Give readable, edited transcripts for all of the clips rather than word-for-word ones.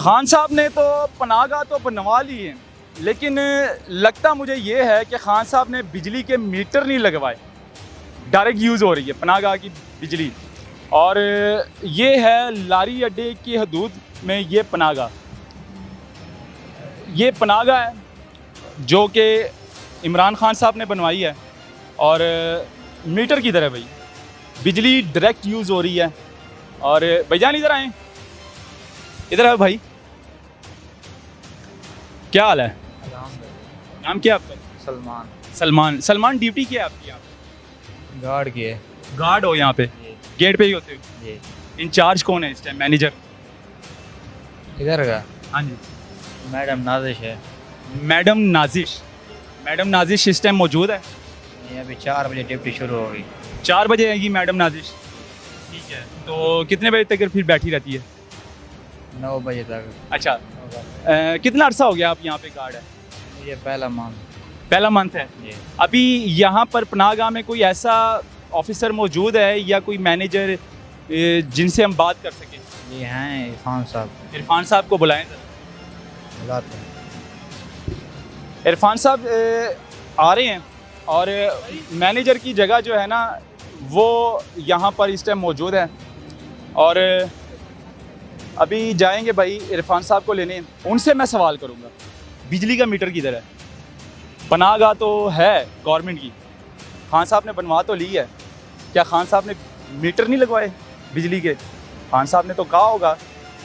खान साहब ने तो पनाहगाह तो बनवा ली है, लेकिन लगता मुझे ये है कि खान साहब ने बिजली के मीटर नहीं लगवाए। डायरेक्ट यूज़ हो रही है पनाहगाह की बिजली, और ये है लारी अड्डे की हदूद में ये पनाहगाह है जो कि इमरान खान साहब ने बनवाई है। और मीटर की तरह भाई बिजली डायरेक्ट यूज़ हो रही है। और भाईजान इधर आएँ, इधर है भाई, क्या हाल है? नाम क्या आपका? सलमान। सलमान ड्यूटी क्या है आपकी यहाँ पे? गार्ड की है। गार्ड हो यहाँ पे, गेट पे ही होते हो? जी। इंचार्ज कौन है इस टाइम, मैनेजर? इधर का हाँ जी, मैडम नाजिश है। मैडम नाजिश इस टाइम मौजूद है? ये अभी 4 बजे ड्यूटी शुरू होगी। 4 बजे आएगी मैडम नाजिश, ठीक है। तो कितने बजे तक फिर बैठी रहती है? 9 बजे तक। अच्छा, कितना अर्सा हो गया आप यहाँ पे गार्ड है? ये पहला मंथ है। जी। अभी यहाँ पर पनाहगाह में कोई ऐसा ऑफिसर मौजूद है या कोई मैनेजर जिनसे हम बात कर सकें? ये हैं इरफान साहब को बुलाएं ज़रा। बुलाते हैं। इरफान साहब आ रहे हैं, और मैनेजर की जगह जो है ना वो यहाँ पर इस टाइम मौजूद है। और अभी जाएंगे भाई इरफान साहब को लेने, उनसे मैं सवाल करूँगा बिजली का मीटर किधर है। पनाहगाह तो है गवर्नमेंट की, खान साहब ने बनवा तो ली है, क्या खान साहब ने मीटर नहीं लगवाए बिजली के? खान साहब ने तो कहा होगा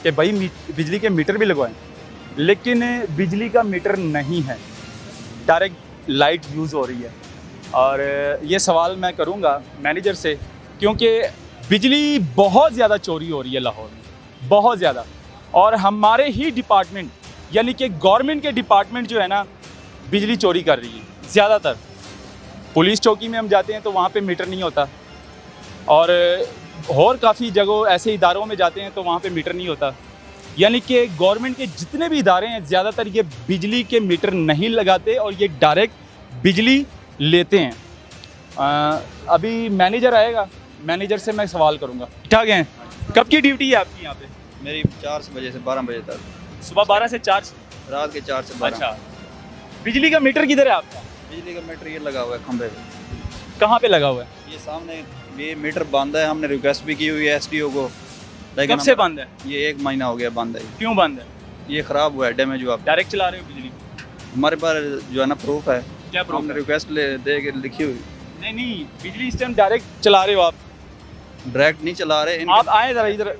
कि भाई बिजली के मीटर भी लगवाएं, लेकिन बिजली का मीटर नहीं है, डायरेक्ट लाइट यूज़ हो रही है। और ये सवाल मैं करूँगा मैनेजर से, क्योंकि बिजली बहुत ज़्यादा चोरी हो रही है लाहौर में, बहुत ज़्यादा। और हमारे ही डिपार्टमेंट यानी कि गवर्नमेंट के डिपार्टमेंट जो है ना बिजली चोरी कर रही है ज़्यादातर। पुलिस चौकी में हम जाते हैं तो वहाँ पे मीटर नहीं होता, और काफ़ी जगहों ऐसे इदारों में जाते हैं तो वहाँ पे मीटर नहीं होता। यानी कि गवर्नमेंट के जितने भी इदारे हैं ज़्यादातर ये बिजली के मीटर नहीं लगाते और ये डायरेक्ट बिजली लेते हैं। अभी मैनेजर आएगा, मैनेजर से मैं सवाल करूँगा। ठीक हैं, कब की ड्यूटी है आपकी यहाँ पे? मेरी 4 बजे से 12 बजे तक। सुबह 12 से 4? रात के 4 से 12। अच्छा, बिजली का मीटर किधर है आपका? बिजली का मीटर ये लगा हुआ है खंबे पे। कहाँ पे लगा हुआ है? ये सामने ये मीटर बंद है, हमने रिक्वेस्ट भी की हुई है एसडीओ को, लेकिन कब से बंद है? ये 1 महीना हो गया बंद है। क्यों बंद है? ये ख़राब हुआ है, डैमेज हुआ। डायरेक्ट चला रहे हो बिजली? हमारे पास जो है ना प्रूफ है, क्या प्रूफ हमने है? रिक्वेस्ट दे के लिखी हुई। नहीं, बिजली इस टाइम डायरेक्ट चला रहे हो आप? डायरेक्ट नहीं चला रहे। आप आए ज़रा इधर,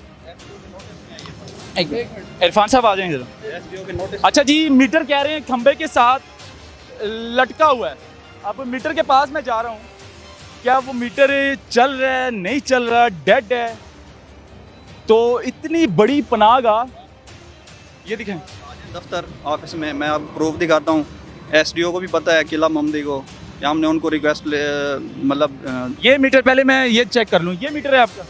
इरफान साहब आ जाएं इधर। एसडीओ के नोटिस। अच्छा जी, मीटर कह रहे हैं खंबे के साथ लटका हुआ है। अब मीटर के पास मैं जा रहा हूँ, क्या वो मीटर चल रहा है, नहीं चल रहा, डेड है? तो इतनी बड़ी पनाहगाह, ये दिखें दफ्तर ऑफिस में मैं आपको प्रूफ दिखाता हूँ। एसडीओ को भी पता है, किला मोहम्मदी को, या हमने उनको रिक्वेस्ट मतलब ये मीटर पहले मैं ये चेक कर लूँ। ये मीटर है आपका?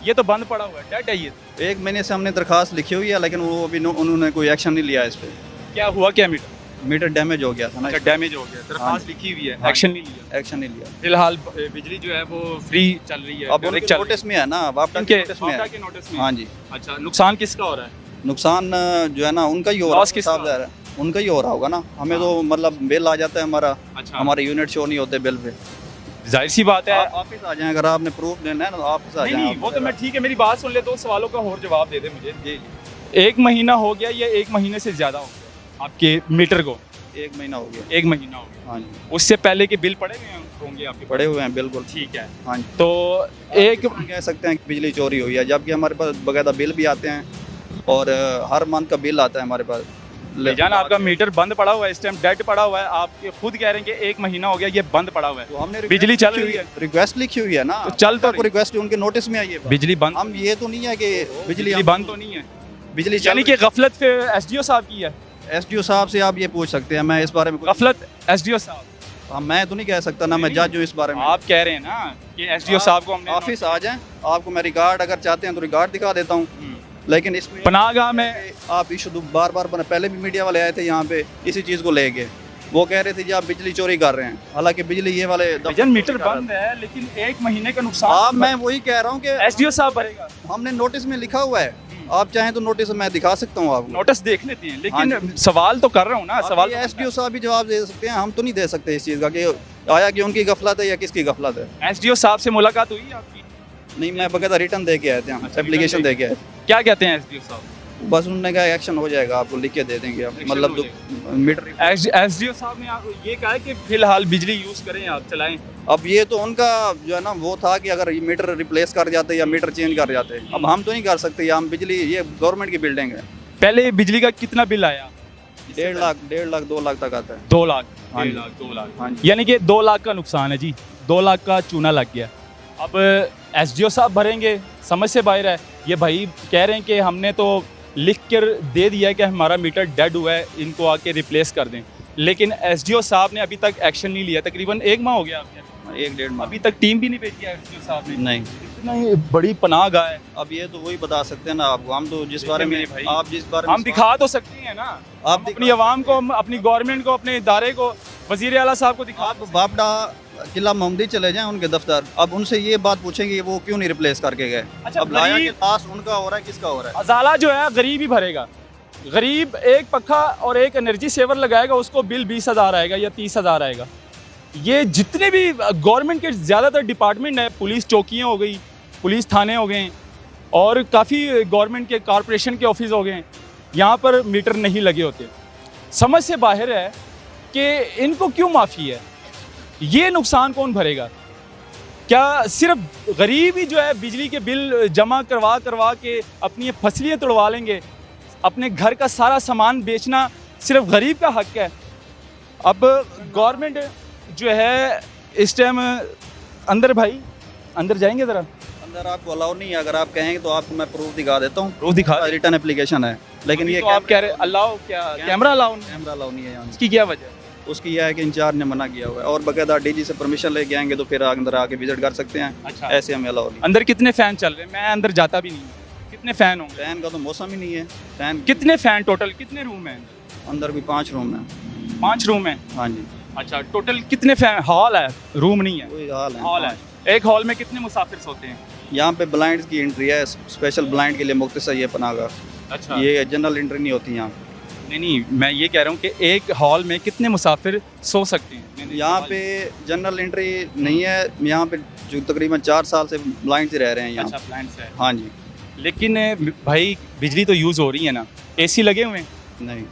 ये तो बंद पड़ा हुआ है, डेड है ये। 1 महीने से हमने दरखास्त लिखी हुई है, लेकिन वो अभी उन्होंने कोई एक्शन नहीं लिया इस पर। क्या हुआ, क्या मीटर? मीटर डैमेज हो गया था ना। अच्छा, डैमेज हो गया, दरखास्त लिखी हुई है, एक्शन नहीं लिया। एक्शन नहीं लिया। फिलहाल बिजली जो है वो फ्री चल रही है, अब उनके नोटिस में है ना, वापडा के नोटिस में है। के नोटिस में। हाँ जी। अच्छा, नुकसान किसका हो रहा है? नुकसान जो है ना उनका ही हो रहा Loss किसका? है, उनका ही हो रहा होगा ना। हमें तो मतलब बिल आ जाता है हमारा, अच्छा, हमारे यूनिट शो नहीं होते बिल पे। जाहिर सी बात है। आप ऑफिस आ जाएं, अगर आपने प्रूफ देना है ना ऑफिस आ नहीं जाएं। नहीं, वो तो मैं ठीक है, मेरी बात सुन ले, 2 सवालों का और जवाब दे दे मुझे। जी 1 महीना हो गया या 1 महीने से ज़्यादा हो गया आपके मीटर को? 1 महीना हो गया। 1 महीना हो गया। हाँ जी, उससे पहले के बिल पड़े हुए होंगे आपके? पड़े हुए हैं बिल्कुल। ठीक है। हाँ जी। तो एक कह सकते हैं कि बिजली चोरी हुई है, जबकि हमारे पास बकायदा बिल भी आते हैं, और हर मंथ का बिल आता है हमारे पास। जान, आपका मीटर बंद पड़ा हुआ है इस टाइम, डेड पड़ा हुआ है। आप खुद कह रहे हैं कि 1 महीना हो गया ये बंद पड़ा हुआ है। तो हमने बिजली चल रही है, रिक्वेस्ट लिखी हुई है ना, तो चल तो आपको रिक्वेस्ट उनके नोटिस में आई है। बिजली बंद, हम ये तो नहीं है कि बिजली बंद तो नहीं है, बिजली यानी कि गफलत फिर एसडीओ साहब की है। एसडीओ साहब से आप ये पूछ सकते हैं, मैं इस बारे में गफलत एसडीओ साहब? हाँ, मैं तो नहीं कह सकता ना, मैं जज हूँ इस बारे में। आप कह रहे हैं ना कि एसडीओ साहब को हमने ऑफिस आ जाएं, आपको मैं रिकॉर्ड अगर चाहते हैं तो रिकॉर्ड दिखा देता हूँ। लेकिन इसमें पनाहगाह में आप इशू बार बार बने, पहले भी मीडिया वाले आए थे यहाँ पे इसी चीज़ को लेके, वो कह रहे थे जी आप बिजली चोरी कर रहे हैं, हालांकि बिजली ये वाले मीटर बंद है, लेकिन 1 महीने का नुकसान आप, मैं वही कह रहा हूँ कि एसडीओ साहब भरेगा। हमने नोटिस में लिखा हुआ है, आप चाहें तो नोटिस मैं दिखा सकता हूँ आपको। नोटिस देख लेते हैं, लेकिन हाँ सवाल तो कर रहा हूँ ना, सवाल एसडीओ साहब भी जवाब दे सकते हैं, हम तो नहीं दे सकते इस चीज़ का कि आया कि उनकी गफलत है या किसकी गफलत है। एसडीओ साहब से मुलाकात हुई आपकी? नहीं, मैं बकायदा रिटर्न दे के आए थे, अच्छा, एप्लीकेशन return दे के आए थे। क्या कहते हैं एसडीओ साहब? बस उन्होंने कहा एक्शन हो जाएगा, आपको लिख के दे देंगे आप, Action मतलब हो जो मीटर। एसडीओ साहब ने ये कहा है कि फिलहाल बिजली यूज करें, आप चलाएं। अब ये तो उनका जो है ना वो था कि अगर ये मीटर रिप्लेस कर जाते या मीटर चेंज कर जाते, अब हम तो नहीं कर सकते, हम बिजली, ये गवर्नमेंट की बिल्डिंग है। पहले बिजली का कितना बिल आया? 1.5 लाख 2 लाख तक आता है। 2 लाख, हाँ 1.5 जी। लाख, 2 लाख, हाँ जी। यानी कि 2 लाख का नुकसान है जी, 2 लाख का चूना लग गया। अब एसडीओ साहब भरेंगे, समझ से बाहर है। ये भाई कह रहे हैं कि हमने तो लिख कर दे दिया है कि हमारा मीटर डेड हुआ है, इनको आके रिप्लेस कर दें, लेकिन एसडीओ साहब ने अभी तक एक्शन नहीं लिया। तकरीबन 1 माह हो गया, 1-1.5 माह अभी तक टीम भी नहीं भेजी है एसडीओ साहब ने। नहीं। इतना ही बड़ी पनाह गाह है। अब ये तो वही बता सकते हैं ना आपको, हम तो जिस बारे में मेरे भाई, आप जिस बारे में हम दिखा तो सकते हैं ना, आप हम अपनी आवाम को, हम अपनी गवर्नमेंट को, अपने इदारे को, वजीर आला साहब को दिखा। आप बापडा किला मोहम्मदी चले जाएं उनके दफ्तर, अब उनसे ये बात पूछेंगे वो क्यों नहीं रिप्लेस करके गए। अच्छा, अब लाया कि गरीब- लाश उनका हो रहा है, किसका हो रहा है? अजाला जो है गरीब ही भरेगा। गरीब एक पक्खा और एक एनर्जी सेवर लगाएगा, उसको बिल 20,000 आएगा या 30,000 आएगा। ये जितने भी गवर्नमेंट के ज़्यादातर डिपार्टमेंट है, पुलिस चौकियाँ हो गई, पुलिस थाने हो गए, और काफ़ी गवर्नमेंट के कॉरपोरेशन के ऑफिस हो गए, यहाँ पर मीटर नहीं लगे होते। समझ से बाहर है कि इनको क्यों माफ़ी है, ये नुकसान कौन भरेगा? क्या सिर्फ गरीब ही जो है बिजली के बिल जमा करवा करवा के अपनी फसलियाँ तोड़वा लेंगे? अपने घर का सारा सामान बेचना सिर्फ गरीब का हक है? अब गवर्नमेंट जो है इस टाइम अंदर, भाई अंदर जाएंगे ज़रा, अंदर आपको अलाउ नहीं है, अगर आप कहेंगे तो आपको मैं प्रूफ दिखा देता हूँ, रोज दिखा। रिटर्न एप्लीकेशन है, लेकिन अभी ये तो आप कह रहे अलाउ, क्या कैमरा अलाउ नहीं है? कैमरा अलाउ नहीं है यहाँ। इसकी क्या वजह है? उसकी यह है कि इंचार्ज ने मना किया हुआ है, और बकायदा डीजी से परमिशन लेके आएंगे तो फिर अंदर आके विजिट कर सकते हैं। अच्छा, ऐसे हमें अलाउ नहीं। अंदर कितने फ़ैन चल रहे हैं? मैं अंदर जाता भी नहीं हूँ। कितने फ़ैन होंगे? फैन का तो मौसम ही नहीं है। फैन कितने फ़ैन टोटल, कितने रूम हैं? अंदर भी 5 रूम है। 5 रूम हैं। हाँ जी, अच्छा, टोटल कितने फ़ैन? हॉल है, रूम नहीं है? वही हाल है। हॉल है। एक हॉल में कितने मुसाफिर सोते हैं? यहाँ पे ब्लाइंड की एंट्री है, स्पेशल ब्लाइंड के लिए मुख्तसर ये पनागा, अच्छा, ये जनरल एंट्री नहीं होती यहाँ। नहीं, मैं ये कह रहा हूँ कि एक हॉल में कितने मुसाफिर सो सकते हैं? मैंने यहाँ सवाल- पे जनरल एंट्री नहीं है, यहाँ पे जो तकरीबन 4 साल से ब्लाइंड से रह रहे हैं यहाँ। अच्छा, प्लांट्स है। हाँ जी। लेकिन भाई बिजली तो यूज़ हो रही है ना, एसी लगे हुए हैं? नहीं,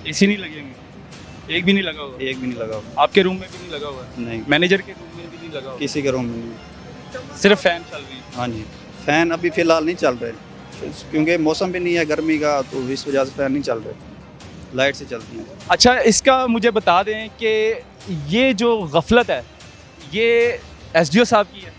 एसी नहीं लगे हुए, एक भी नहीं लगा हुआ। एक भी नहीं लगा हुआ। आपके रूम में भी नहीं लगा हुआ है? नहीं, मैनेजर के रूम में भी नहीं लगा हुआ? किसी के रूम में नहीं। सिर्फ फैन चल रही है? हाँ जी, फ़ैन अभी फ़िलहाल नहीं चल रहे, क्योंकि मौसम भी नहीं है गर्मी का, तो इस वजह से फ़ैन नहीं चल रहे, लाइट से चलती हैं। अच्छा, इसका मुझे बता दें कि ये जो गफलत है ये एसडीओ साहब की है?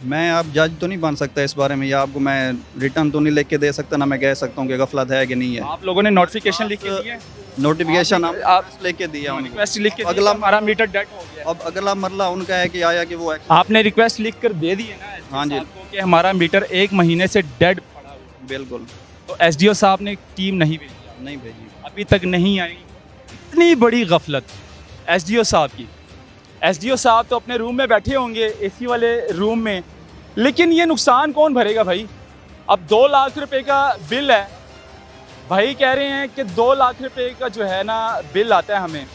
मैं आप जज तो नहीं बन सकता इस बारे में, या आपको मैं रिटर्न तो नहीं लिख के दे सकता ना, मैं कह सकता हूँ कि गफलत है कि नहीं है। आप लोगों ने नोटिफिकेशन लिख के दिए? नोटिफिकेशन आप- आप लेके के दिया उनको। रिक्वेस्ट लिख के दिए अगला- कि हमारा मीटर डेड हो गया। अब अगला मरला उनका है कि आया कि वो आपने रिक्वेस्ट लिख कर दे दी है ना SDO हाँ जी। साहब को कि हमारा मीटर 1 महीने से डेड पड़ा हुआ है? बिल्कुल तो एसडीओ साहब ने टीम नहीं भेजी, नहीं भेजी। अभी तक नहीं आई। इतनी बड़ी गफलत एसडीओ साहब की। एसडीओ साहब तो अपने रूम में बैठे होंगे, एसी वाले रूम में, लेकिन ये नुकसान कौन भरेगा भाई? अब 2 लाख रुपए का बिल है, भाई कह रहे हैं कि 2 लाख रुपए का जो है ना बिल आता है हमें।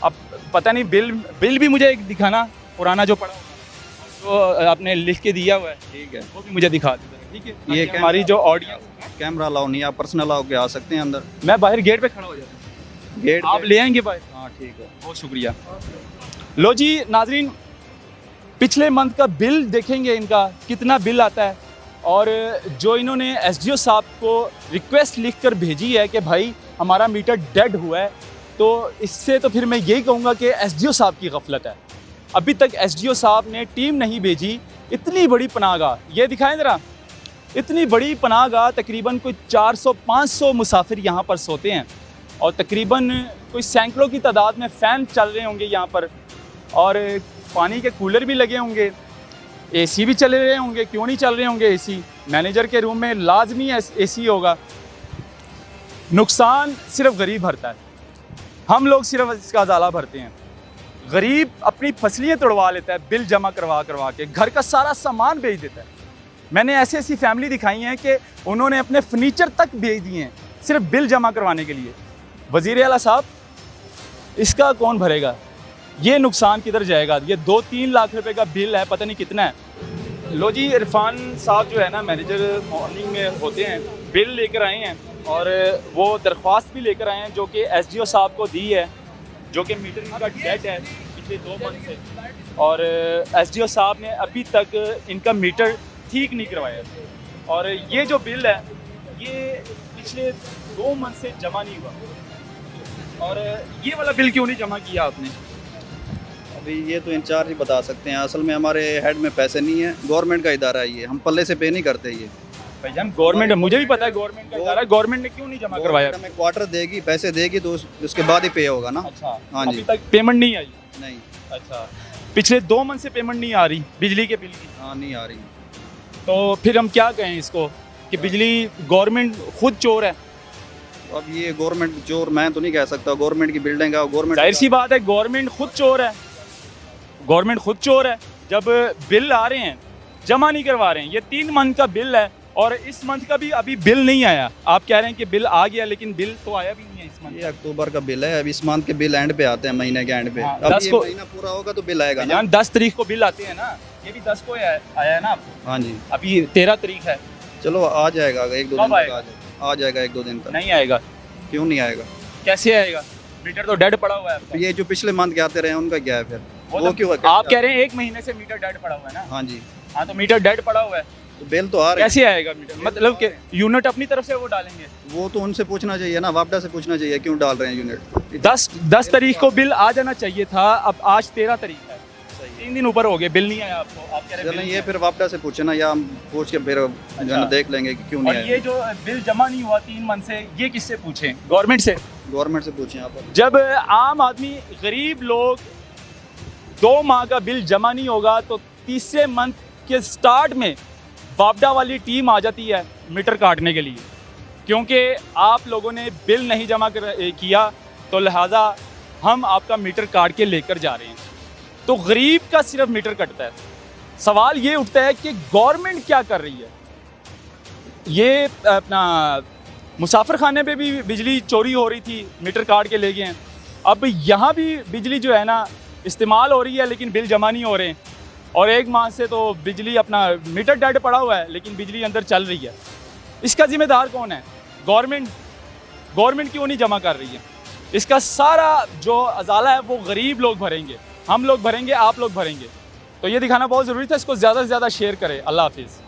अब पता नहीं बिल भी मुझे एक दिखाना, पुराना जो पड़ा होगा, तो आपने लिख के दिया हुआ है, ठीक है, वो भी मुझे दिखा दीजिए, ठीक है? ये ये हमारी जो ऑडियंस, कैमरा अलाउ नहीं है, आप पर्सनल आओ के आ सकते हैं अंदर। मैं बाहर गेट पे खड़ा हो जाता हूँ, गेट आप ले आएंगे बाहर? हाँ ठीक है। बहुत शुक्रिया। लो जी नाजरीन, पिछले मंथ का बिल देखेंगे इनका कितना बिल आता है, और जो इन्होंने एसडीओ साहब को रिक्वेस्ट लिखकर भेजी है कि भाई हमारा मीटर डेड हुआ है, तो इससे तो फिर मैं यही कहूँगा कि एसडीओ साहब की गफलत है। अभी तक एसडीओ साहब ने टीम नहीं भेजी। इतनी बड़ी पनाहगाह, ये दिखाएं ज़रा, इतनी बड़ी पनाहगाह, तकरीबन कोई 400-500 मुसाफिर यहाँ पर सोते हैं, और तकरीबन कोई सैकड़ों की तादाद में फ़ैन चल रहे होंगे यहाँ पर, और पानी के कूलर भी लगे होंगे, एसी भी चल रहे होंगे। क्यों नहीं चल रहे होंगे एसी? मैनेजर के रूम में लाजमी एसी होगा। नुकसान सिर्फ गरीब भरता है, हम लोग सिर्फ इसका अजाला भरते हैं। गरीब अपनी फसलियाँ तोड़वा लेता है बिल जमा करवा करवा के, घर का सारा सामान बेच देता है। मैंने ऐसी ऐसी फैमिली दिखाई हैं कि उन्होंने अपने फर्नीचर तक भेज दिए हैं सिर्फ बिल जमा करवाने के लिए। वज़ीर आला साहब, इसका कौन भरेगा? ये नुकसान किधर जाएगा? ये 2-3 लाख रुपए का बिल है, पता नहीं कितना है। लो जी, इरफान साहब जो है ना मैनेजर मॉर्निंग में होते हैं, बिल लेकर आए हैं और वो दरख्वास्त भी लेकर आए हैं जो कि SDO साहब को दी है, जो कि मीटर का डेट है पिछले 2 मंथ से, और SDO साहब ने अभी तक इनका मीटर ठीक नहीं करवाया। और ये जो बिल है ये पिछले 2 मंथ से जमा नहीं हुआ। और ये वाला बिल क्यों नहीं जमा किया आपने? अभी ये तो इंचार्ज ही बता सकते हैं। असल में हमारे हेड में पैसे नहीं है, गवर्नमेंट का इदारा है ये, हम पल्ले से पे नहीं करते ये। भाईजान गवर्नमेंट है, मुझे भी पता है गवर्नमेंट का इदारा है, गवर्नमेंट ने क्यों नहीं जमा करवाया? गवर्नमेंट हमें क्वार्टर देगी, पैसे देगी तो उसके बाद ही पे होगा ना। अच्छा, हाँ जी। अभी तक पेमेंट नहीं आई? नहीं। अच्छा, पिछले 2 मंथ से पेमेंट नहीं आ रही बिजली के बिल की? हाँ, नहीं आ रही। तो फिर हम क्या कहें इसको कि बिजली गवर्नमेंट खुद चोर है? अब ये गवर्नमेंट चोर मैं तो नहीं कह सकता, गवर्नमेंट की बिल्डिंग है, गवर्नमेंट जाहिर सी बात है गवर्नमेंट खुद चोर है, गवर्नमेंट खुद चोर है। जब बिल आ रहे हैं जमा नहीं करवा रहे हैं। ये 3 मंथ का बिल है और इस मंथ का भी अभी बिल नहीं आया। आप कह रहे हैं कि बिल आ गया, लेकिन बिल तो आया भी नहीं है इस मंथ। ये अक्टूबर का बिल है, अब इस मंथ के बिल एंड पे आते हैं, महीने के एंड पे। हाँ, अब 10 ये को महीना पूरा होगा तो बिल आएगा ना। यार 10 तारीख को बिल आते हैं ना, ये भी 10 को आया है ना आपको? हाँ जी। अभी 13 तारीख है। चलो आ जाएगा 1-2 दिन कब तक, आएगा? आ जाएगा 1-2 दिन तक। नहीं आएगा? क्यों नहीं आएगा? कैसे आएगा? मीटर तो डेड पड़ा हुआ है आपका। ये जो पिछले मंथ के आते रहे हैं उनका क्या है फिर? वो तो क्यों? आप कह रहे हैं 1 महीने से मीटर डेड पड़ा हुआ है ना? हाँ जी। हाँ, तो मीटर डेड पड़ा हुआ है तो बिल तो आ रहे हैं। कैसे आएगा मीटर? मतलब कि यूनिट अपनी तरफ से वो डालेंगे? वो तो उनसे पूछना चाहिए ना, वापडा से पूछना चाहिए क्यों डाल रहे हैं यूनिट। 10 तारीख को बिल आ जाना चाहिए था, अब आज 13 तारीख है, 3 दिन ऊपर हो गए, बिल नहीं आया आपको। आप कह रहे हैं चलें बिल ये नहीं फिर वापडा से पूछे ना, या हम पूछ के फिर जो है ना देख लेंगे कि क्यों आया। नहीं और ये आया। जो बिल जमा नहीं हुआ 3 मंथ से, ये किससे पूछें? गवर्नमेंट से? गवर्नमेंट से पूछें आप। जब आम आदमी गरीब लोग 2 माह का बिल जमा नहीं होगा तो तीसरे मंथ के स्टार्ट में वापडा वाली टीम आ जाती है मीटर काटने के लिए, क्योंकि आप लोगों ने बिल नहीं जमा किया तो लिहाजा हम आपका मीटर काट के लेकर जा रहे हैं। तो गरीब का सिर्फ मीटर कटता है। सवाल ये उठता है कि गवर्नमेंट क्या कर रही है? ये अपना मुसाफिर खाने पे भी बिजली चोरी हो रही थी, मीटर काट के ले गए हैं। अब यहाँ भी बिजली जो है ना इस्तेमाल हो रही है लेकिन बिल जमा नहीं हो रहे हैं। और 1 माह से तो बिजली अपना मीटर डेड पड़ा हुआ है लेकिन बिजली अंदर चल रही है। इसका जिम्मेदार कौन है? गवर्नमेंट। गवर्नमेंट क्यों नहीं जमा कर रही है? इसका सारा जो अजाला है वो गरीब लोग भरेंगे, हम लोग भरेंगे, आप लोग भरेंगे। तो ये दिखाना बहुत ज़रूरी था। इसको ज़्यादा से ज़्यादा शेयर करें। अल्लाह हाफिज़।